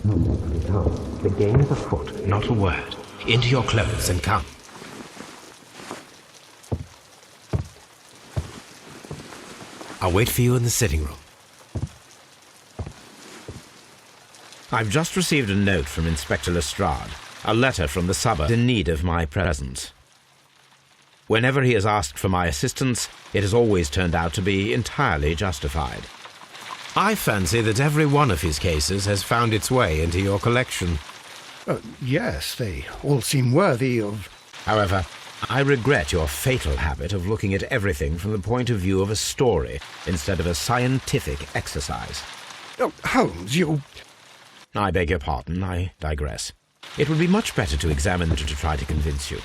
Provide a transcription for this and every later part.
The game is afoot. Not a word. Into your clothes and come. I'll wait for you in the sitting room. I've just received a note from Inspector Lestrade, a letter from the suburb in need of my presence. Whenever he has asked for my assistance, it has always turned out to be entirely justified. I fancy that every one of his cases has found its way into your collection. Yes, they all seem worthy of... However, I regret your fatal habit of looking at everything from the point of view of a story instead of a scientific exercise. Oh, Holmes, you... I beg your pardon, I digress. It would be much better to examine it to try to convince you.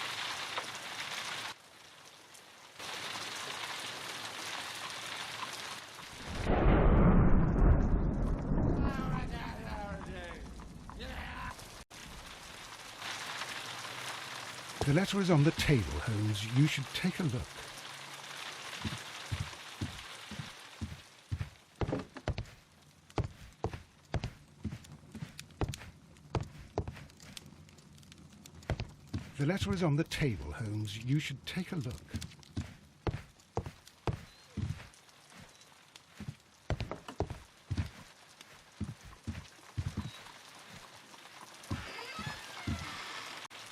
The letter is on the table, Holmes. You should take a look. The letter is on the table, Holmes. You should take a look.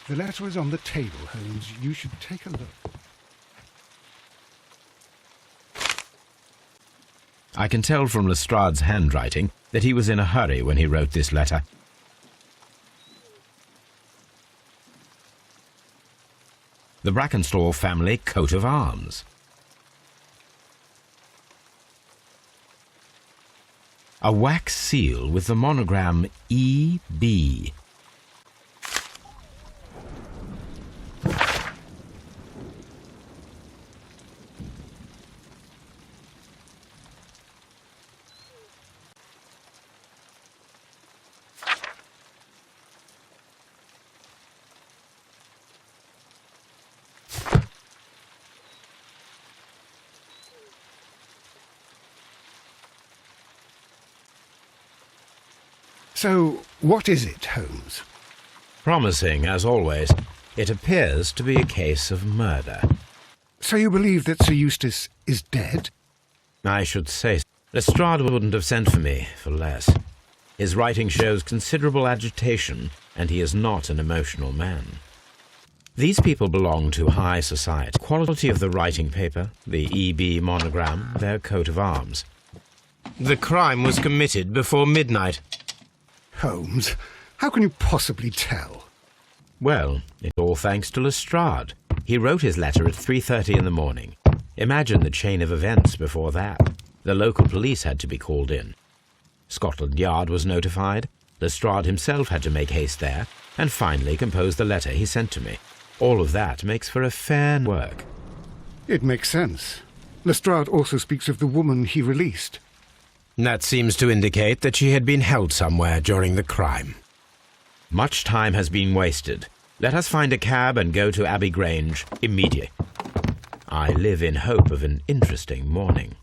The letter is on the table, Holmes. You should take a look. I can tell from Lestrade's handwriting that he was in a hurry when he wrote this letter. The Brackenstall family coat of arms. A wax seal with the monogram E.B. So, what is it, Holmes? Promising, as always. It appears to be a case of murder. So you believe that Sir Eustace is dead? I should say so. Lestrade wouldn't have sent for me for less. His writing shows considerable agitation, and he is not an emotional man. These people belong to high society. The quality of the writing paper, the E.B. monogram, their coat of arms. The crime was committed before midnight. Holmes, how can you possibly tell? Well, it's all thanks to Lestrade. He wrote his letter at 3:30 in the morning. Imagine the chain of events before that. The local police had to be called in. Scotland Yard was notified. Lestrade himself had to make haste there, and finally compose the letter he sent to me. All of that makes for a fair work. It makes sense. Lestrade also speaks of the woman he released. That seems to indicate that she had been held somewhere during the crime. Much time has been wasted. Let us find a cab and go to Abbey Grange immediately. I live in hope of an interesting morning.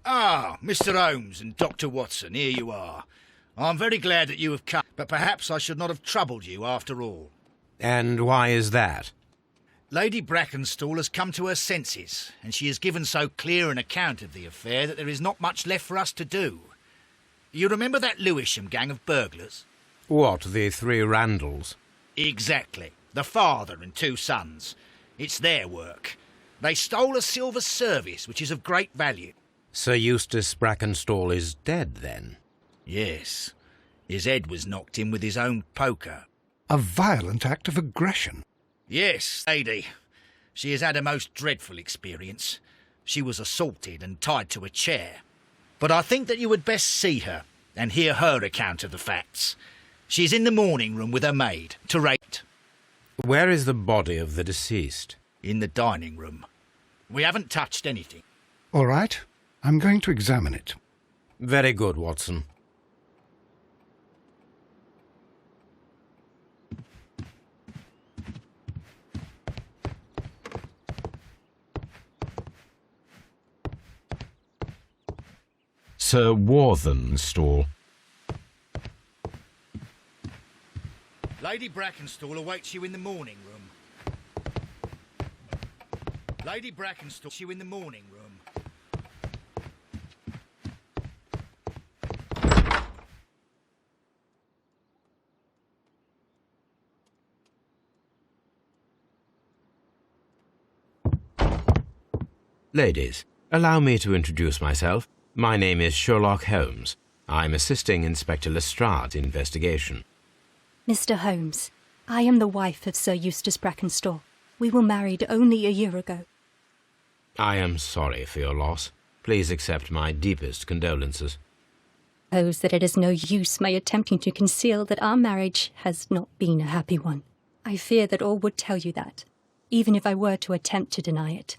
Ah, Mr. Holmes and Dr. Watson, here you are. I'm very glad that you have come, but perhaps I should not have troubled you after all. And why is that? Lady Brackenstall has come to her senses, and she has given so clear an account of the affair that there is not much left for us to do. You remember that Lewisham gang of burglars? What, the three Randalls? Exactly. The father and two sons. It's their work. They stole a silver service, which is of great value. Sir Eustace Brackenstall is dead, then? Yes. His head was knocked in with his own poker. A violent act of aggression. Yes, lady. She has had a most dreadful experience. She was assaulted and tied to a chair. But I think that you would best see her and hear her account of the facts. She's in the morning room with her maid, to rate. Where is the body of the deceased? In the dining room. We haven't touched anything. All right, I'm going to examine it. Very good, Watson. Sir Warthenstall. Lady Brackenstall awaits you in the morning room. Lady Brackenstall, you in the morning room. Ladies, allow me to introduce myself. My name is Sherlock Holmes. I'm assisting Inspector Lestrade's investigation. Mr. Holmes, I am the wife of Sir Eustace Brackenstall. We were married only a year ago. I am sorry for your loss. Please accept my deepest condolences. I suppose that it is no use my attempting to conceal that our marriage has not been a happy one. I fear that all would tell you that, even if I were to attempt to deny it.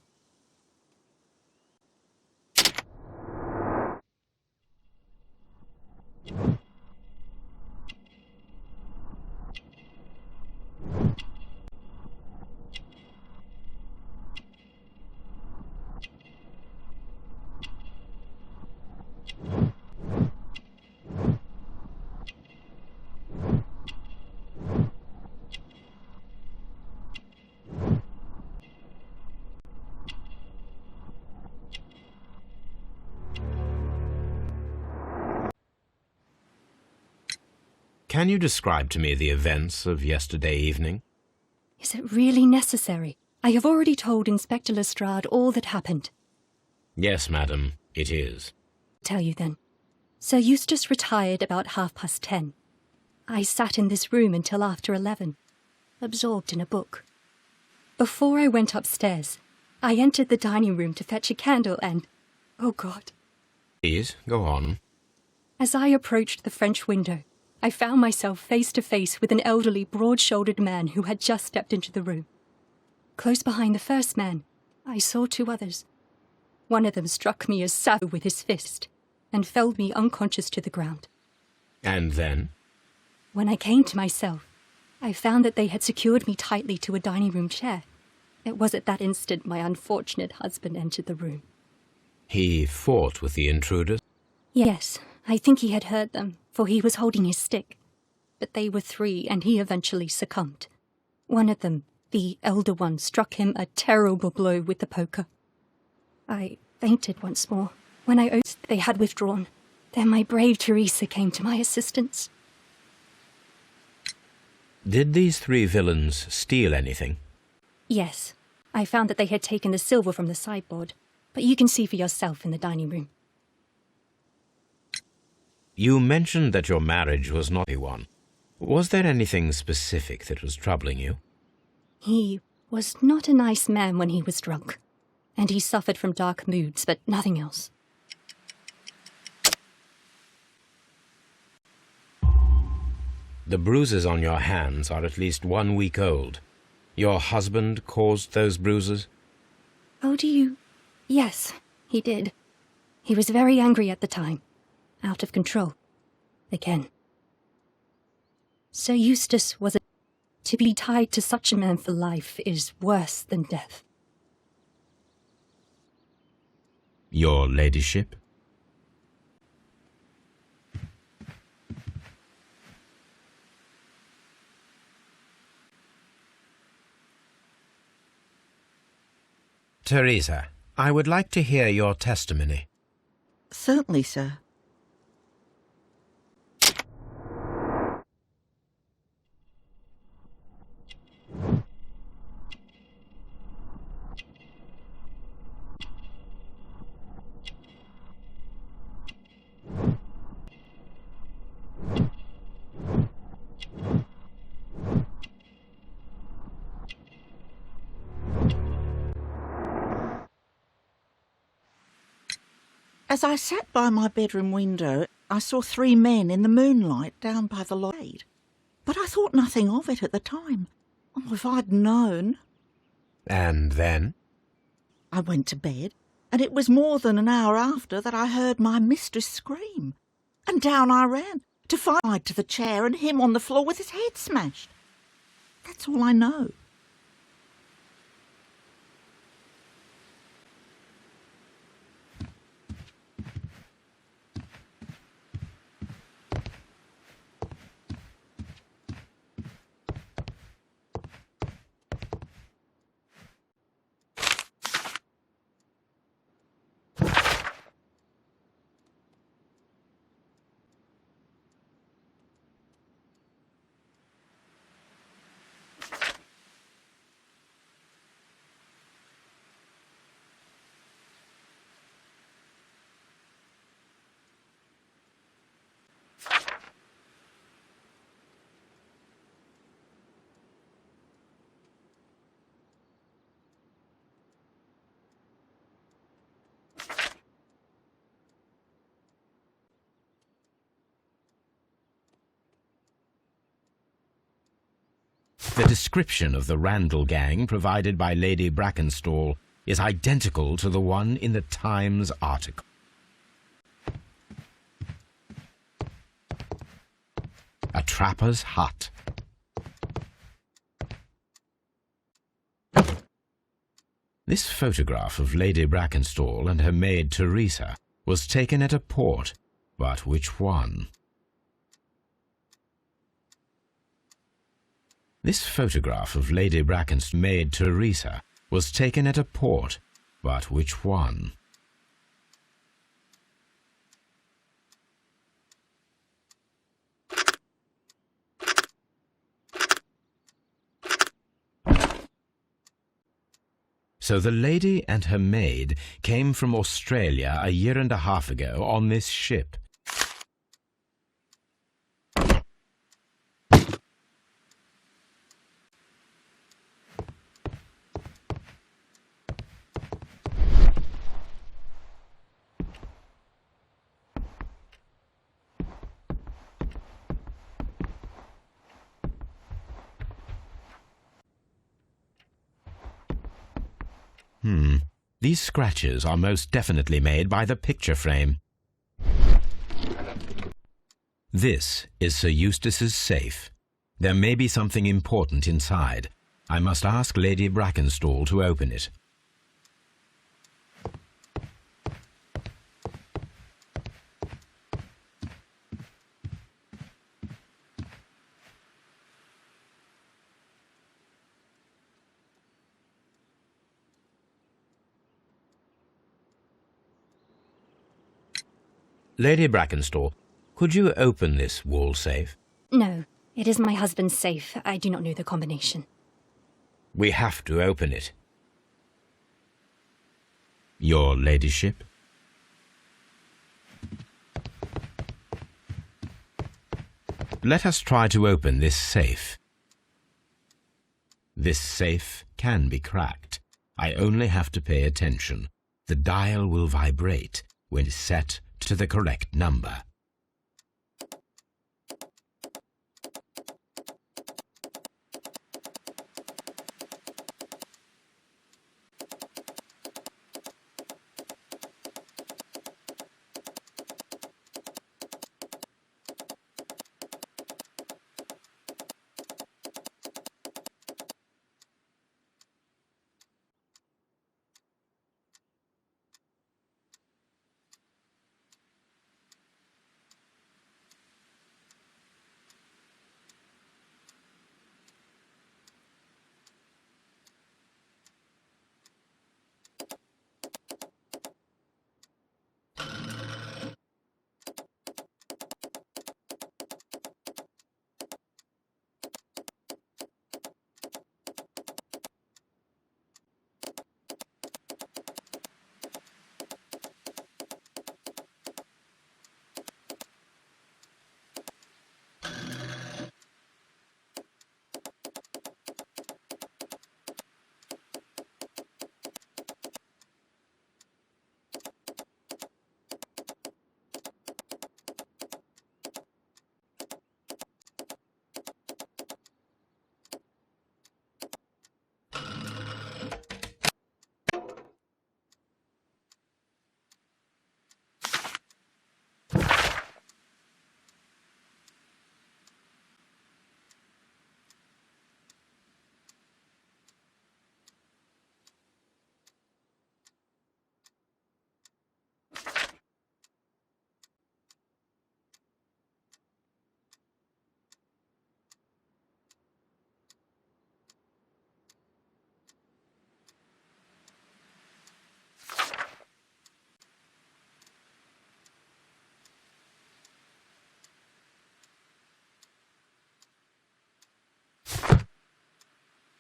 Can you describe to me the events of yesterday evening? Is it really necessary? I have already told Inspector Lestrade all that happened. Yes, madam, it is. Tell you then. Sir Eustace retired about 10:30. I sat in this room until after 11, absorbed in a book. Before I went upstairs, I entered the dining room to fetch a candle and... oh God. Please, go on. As I approached the French window, I found myself face to face with an elderly, broad-shouldered man who had just stepped into the room. Close behind the first man, I saw two others. One of them struck me a savage with his fist and felled me unconscious to the ground. And then? When I came to myself, I found that they had secured me tightly to a dining room chair. It was at that instant my unfortunate husband entered the room. He fought with the intruders? Yes, I think he had heard them, for he was holding his stick. But they were three, and he eventually succumbed. One of them, the elder one, struck him a terrible blow with the poker. I fainted once more. When I opened, they had withdrawn. Then my brave Teresa came to my assistance. Did these three villains steal anything? Yes, I found that they had taken the silver from the sideboard, but you can see for yourself in the dining room. You mentioned that your marriage was not a one. Was there anything specific that was troubling you? He was not a nice man when he was drunk, and he suffered from dark moods, but nothing else. The bruises on your hands are at least 1 week old. Your husband caused those bruises? Oh, do you? Yes, he did. He was very angry at the time. Out of control. Again. Sir Eustace was a... To be tied to such a man for life is worse than death. Your ladyship? Teresa, I would like to hear your testimony. Certainly, sir. As I sat by my bedroom window, I saw 3 men in the moonlight down by the lake. But I thought nothing of it at the time. Oh, if I'd known. And then? I went to bed, and it was more than an hour after that I heard my mistress scream. And down I ran, to find to the chair and him on the floor with his head smashed. That's all I know. The description of the Randall gang provided by Lady Brackenstall is identical to the one in the Times article. A trapper's hut. This photograph of Lady Brackenstall and her maid Teresa was taken at a port, but which one? This photograph of Lady Brackenstall's maid Teresa was taken at a port, but which one? So the lady and her maid came from Australia a year and a half ago on this ship. These scratches are most definitely made by the picture frame. This is Sir Eustace's safe. There may be something important inside. I must ask Lady Brackenstall to open it. Lady Brackenstall, could you open this wall safe? No, it is my husband's safe. I do not know the combination. We have to open it. Your ladyship? Let us try to open this safe. This safe can be cracked. I only have to pay attention. The dial will vibrate when set to the correct number.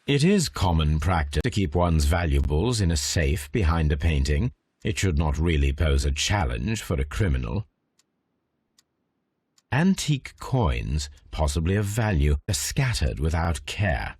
It is common practice to keep one's valuables in a safe behind a painting. It should not really pose a challenge for a criminal. Antique coins, possibly of value, are scattered without care.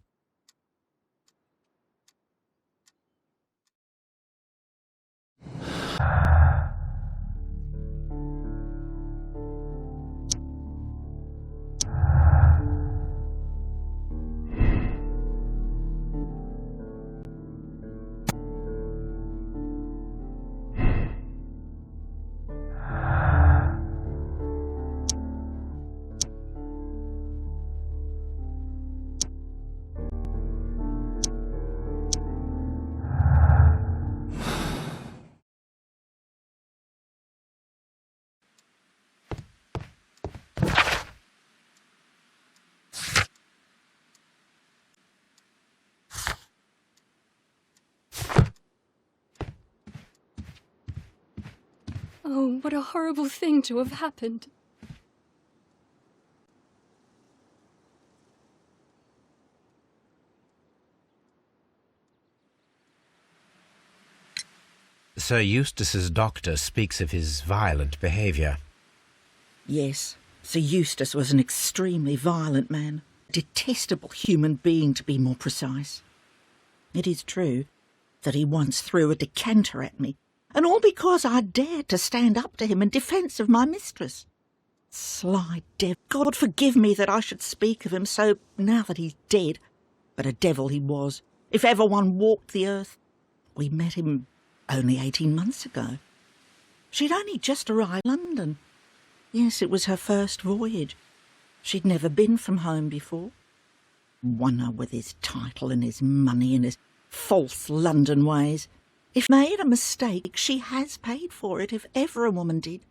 Oh, what a horrible thing to have happened. Sir Eustace's doctor speaks of his violent behaviour. Yes, Sir Eustace was an extremely violent man. A detestable human being, to be more precise. It is true that he once threw a decanter at me, and all because I dared to stand up to him in defence of my mistress. Sly devil. God forgive me that I should speak of him so now that he's dead. But a devil he was, if ever one walked the earth. We met him only 18 months ago. She'd only just arrived in London. Yes, it was her first voyage. She'd never been from home before. Wonder with his title and his money and his false London ways. If made a mistake, she has paid for it, if ever a woman did.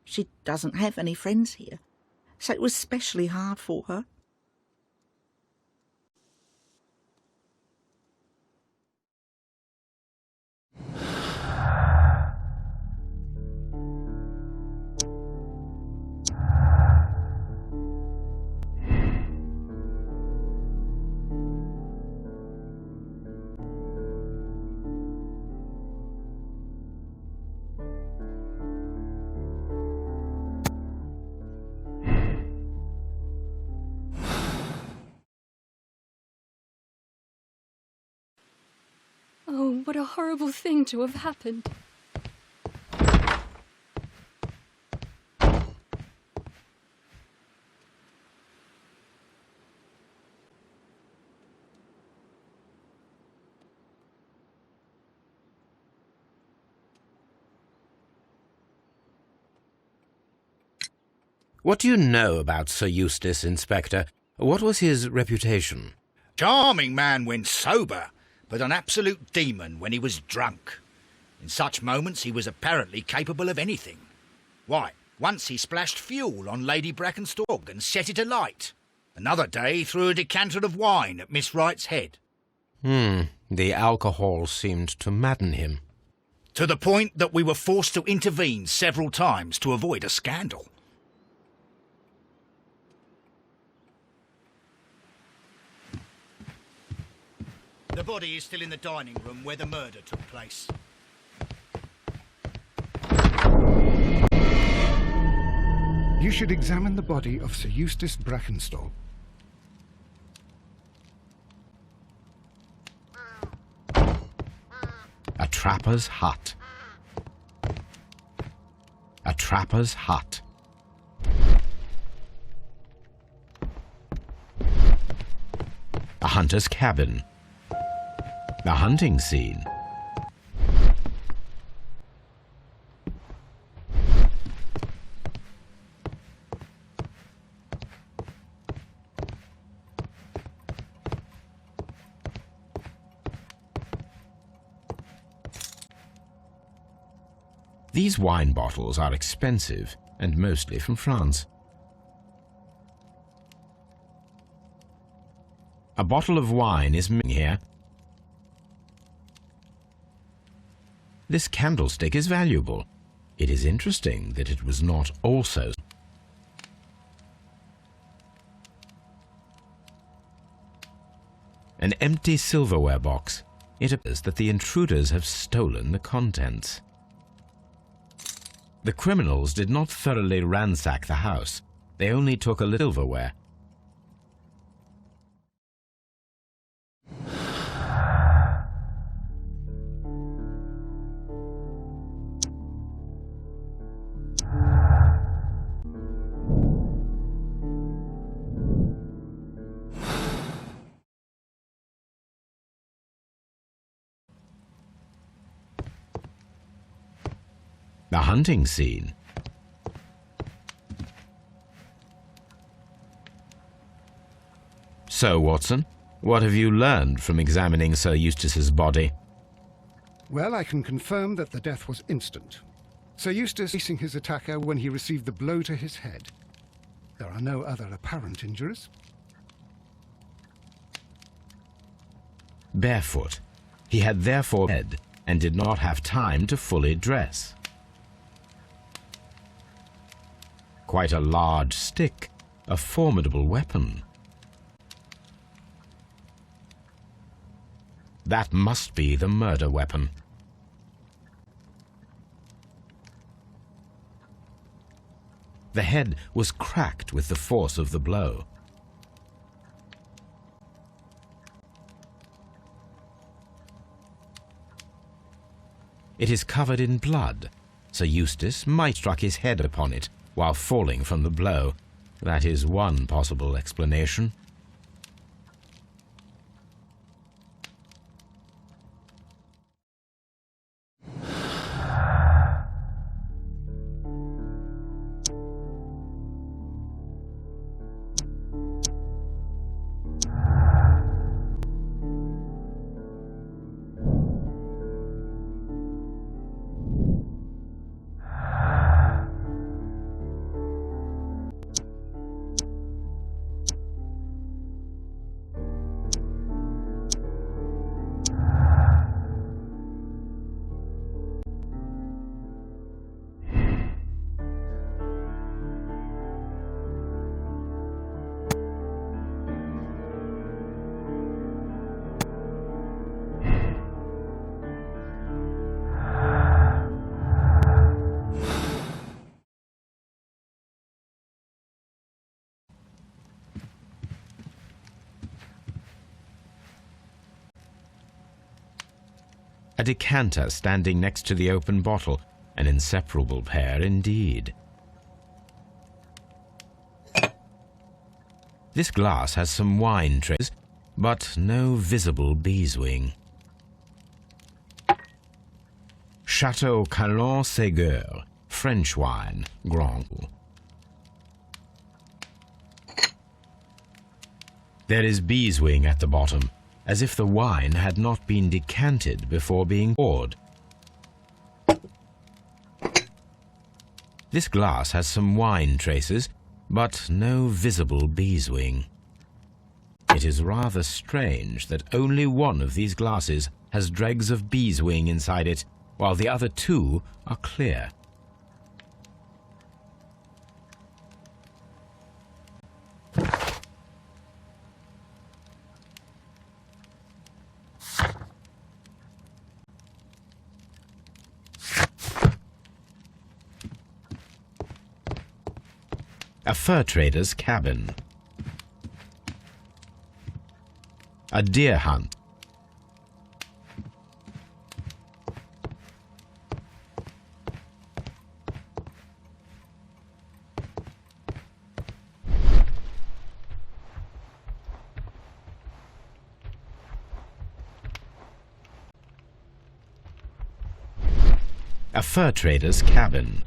She doesn't have any friends here, so it was specially hard for her. Oh, what a horrible thing to have happened. What do you know about Sir Eustace, Inspector? What was his reputation? Charming man when sober, but an absolute demon when he was drunk. In such moments he was apparently capable of anything. Why, once he splashed fuel on Lady Bracken's dog and set it alight. Another day he threw a decanter of wine at Miss Wright's head. The alcohol seemed to madden him. To the point that we were forced to intervene several times to avoid a scandal. The body is still in the dining room where the murder took place. You should examine the body of Sir Eustace Brackenstall. A trapper's hut. A trapper's hut. A hunter's cabin. A hunting scene. These wine bottles are expensive and mostly from France. A bottle of wine is missing here. This candlestick is valuable. It is interesting that it was not also. an empty silverware box. It appears that the intruders have stolen the contents. The criminals did not thoroughly ransack the house. They only took a little silverware. The hunting scene. So, Watson, what have you learned from examining Sir Eustace's body? Well, I can confirm that the death was instant. Sir Eustace facing his attacker when he received the blow to his head. There are no other apparent injuries. Barefoot. He had therefore fled and did not have time to fully dress. Quite a large stick, a formidable weapon. That must be the murder weapon. The head was cracked with the force of the blow. It is covered in blood. Sir Eustace might struck his head upon it while falling from the blow. That is one possible explanation. A decanter standing next to the open bottle, an inseparable pair indeed. This glass has some wine traces, but no visible beeswing. Chateau Calon-Ségur, French wine, Grange. There is beeswing at the bottom, as if the wine had not been decanted before being poured. This glass has some wine traces, but no visible beeswing. It is rather strange that only one of these glasses has dregs of beeswing inside it, while the other two are clear. A fur trader's cabin. A deer hunt. A fur trader's cabin.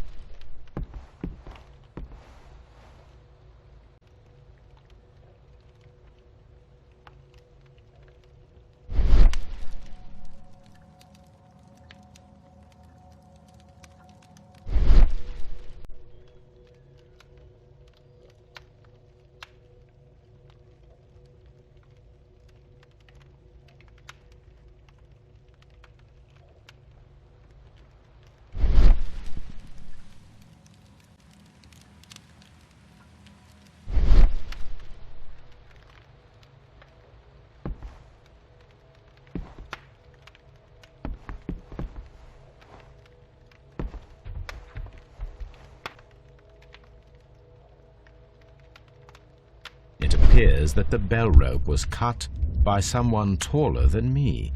appears that the bell rope was cut by someone taller than me.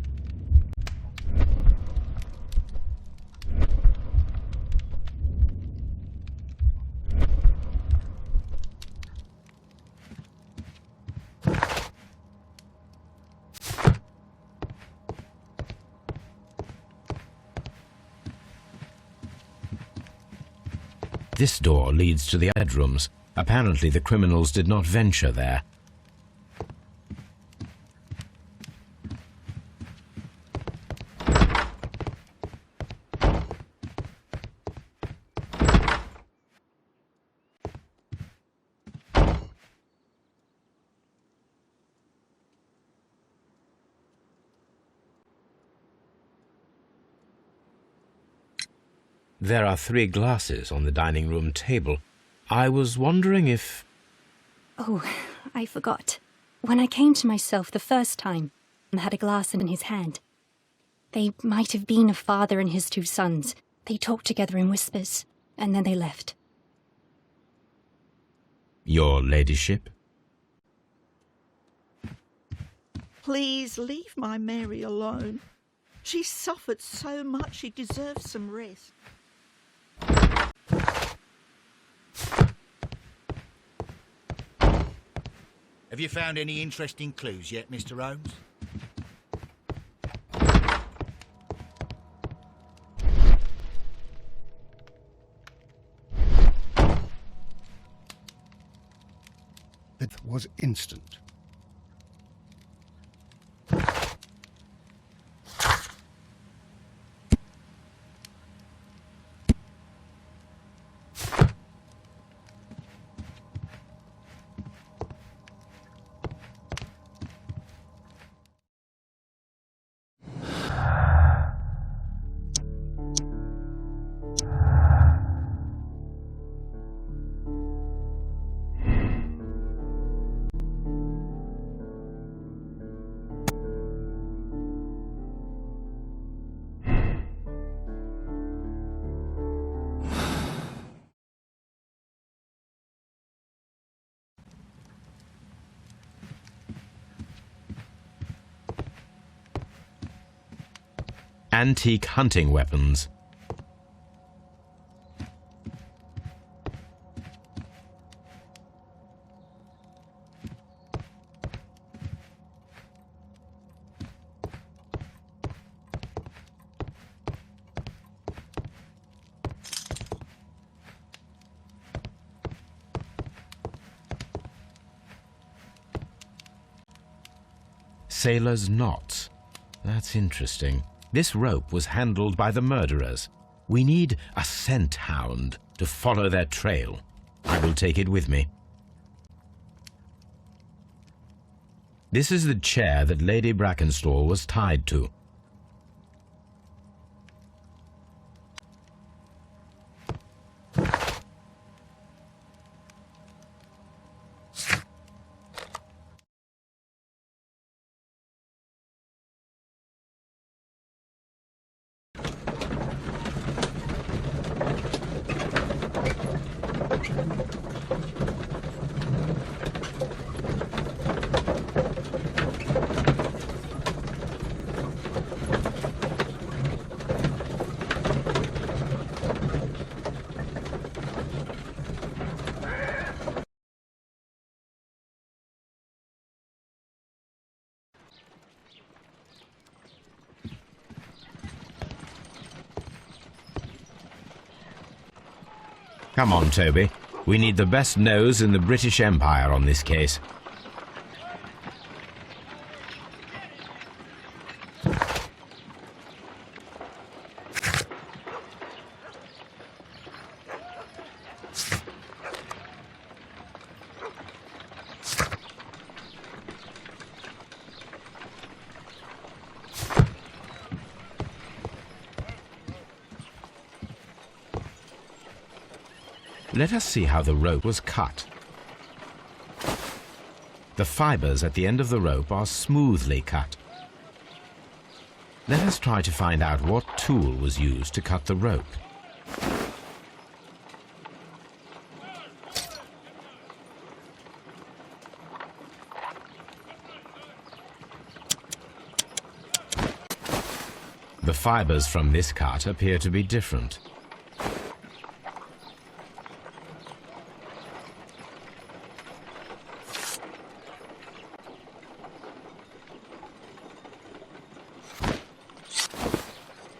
This door leads to the bedrooms. Apparently the criminals did not venture there. There are 3 glasses on the dining room table. I was wondering if... Oh, I forgot. When I came to myself the first time, I had a glass in his hand. They might have been a father and his 2 sons. They talked together in whispers, and then they left. Your ladyship? Please leave my Mary alone. She's suffered so much, she deserves some rest. Have you found any interesting clues yet, Mr. Holmes? It was instant. Antique hunting weapons. Sailor's knots. That's interesting. This rope was handled by the murderers. We need a scent hound to follow their trail. I will take it with me. This is the chair that Lady Brackenstall was tied to. Come on, Toby. We need the best nose in the British Empire on this case. Let us see how the rope was cut. The fibers at the end of the rope are smoothly cut. Let us try to find out what tool was used to cut the rope. The fibers from this cut appear to be different.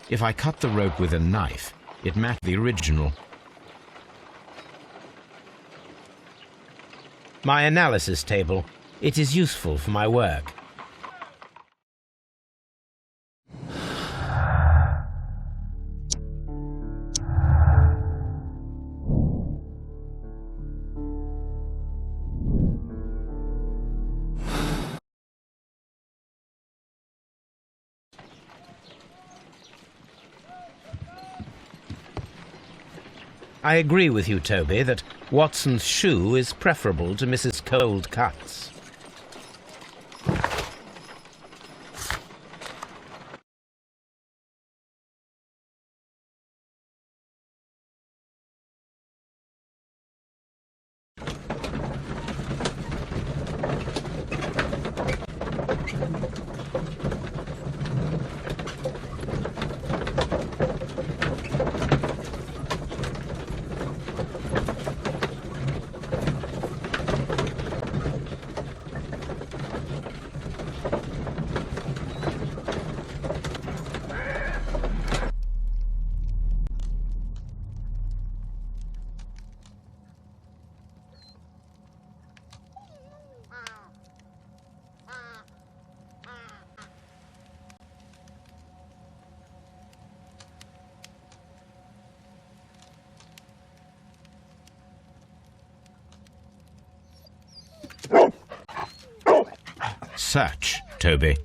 If I cut the rope with a knife, it matched the original. My analysis table. It is useful for my work. I agree with you, Toby, that Watson's shoe is preferable to Mrs. Cold Cuts. Search, Toby.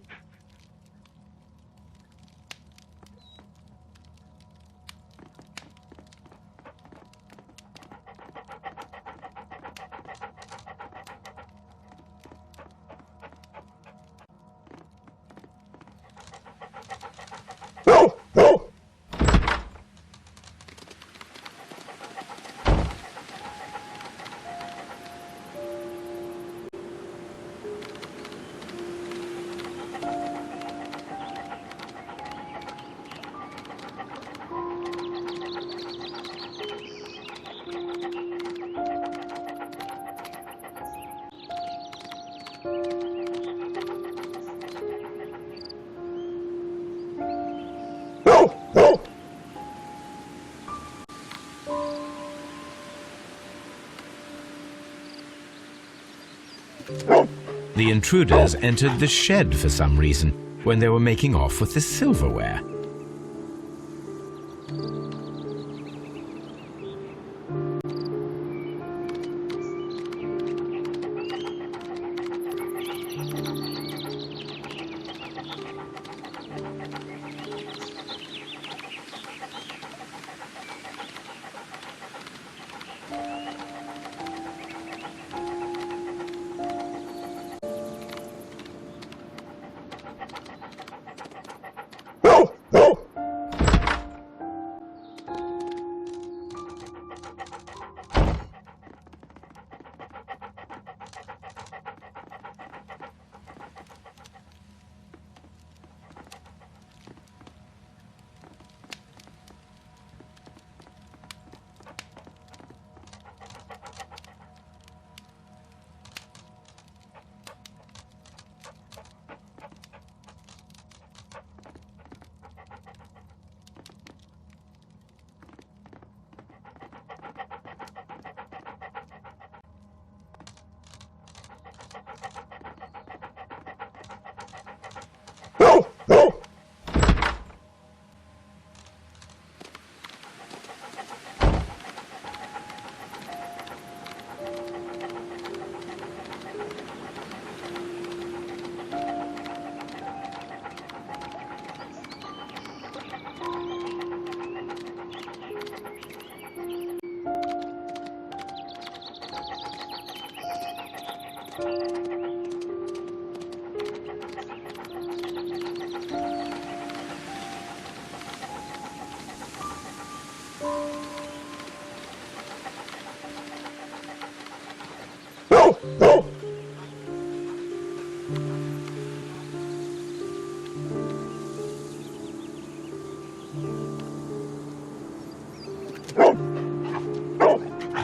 The intruders entered the shed for some reason when they were making off with the silverware.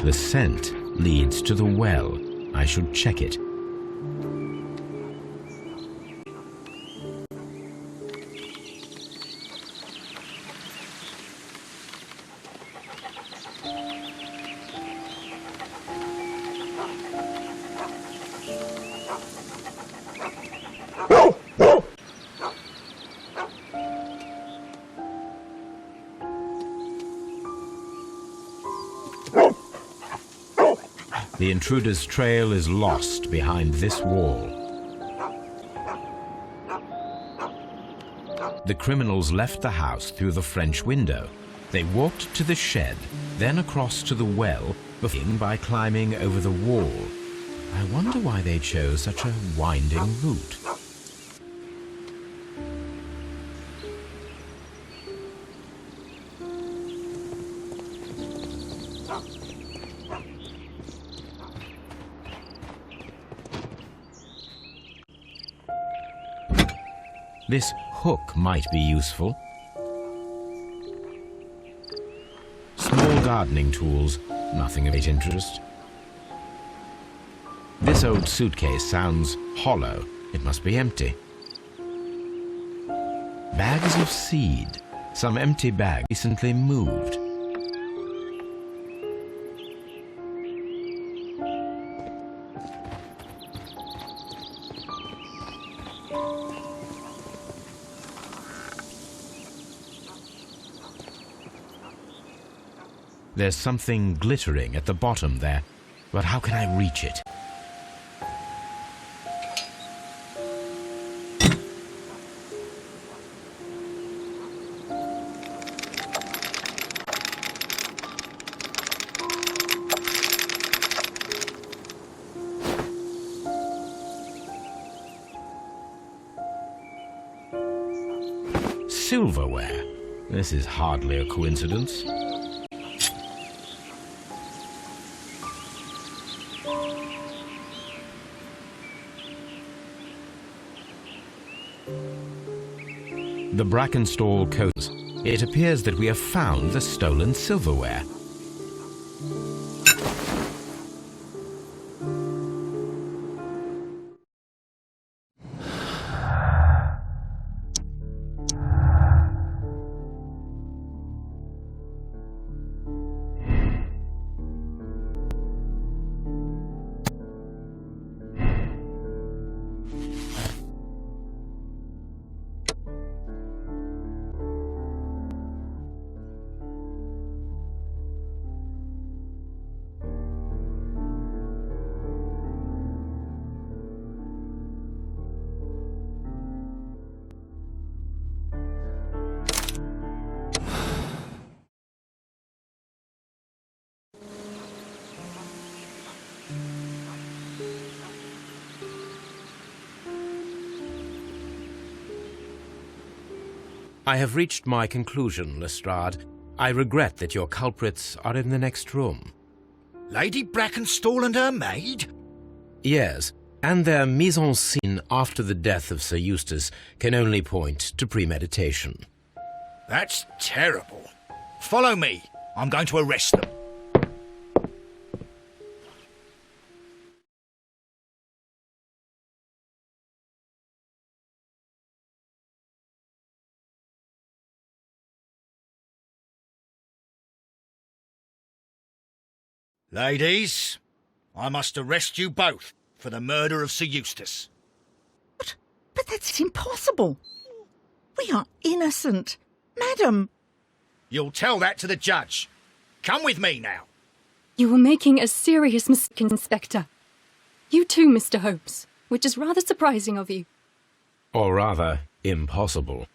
The scent leads to the well. I should check it. The intruder's trail is lost behind this wall. The criminals left the house through the French window. They walked to the shed, then across to the well, beginning by climbing over the wall. I wonder why they chose such a winding route. This hook might be useful. Small gardening tools, nothing of great interest. This old suitcase sounds hollow. It must be empty. Bags of seed. Some empty bag recently moved. There's something glittering at the bottom there, but how can I reach it? Silverware. This is hardly a coincidence. The Brackenstall coast. It appears that we have found the stolen silverware. I have reached my conclusion, Lestrade. I regret that your culprits are in the next room. Lady Brackenstall and her maid? Yes, and their mise en scene after the death of Sir Eustace can only point to premeditation. That's terrible. Follow me. I'm going to arrest them. Ladies, I must arrest you both for the murder of Sir Eustace. But that's impossible. We are innocent. Madam. You'll tell that to the judge. Come with me now. You were making a serious mistake, Inspector. You too, Mr. Holmes, which is rather surprising of you. Or rather, impossible.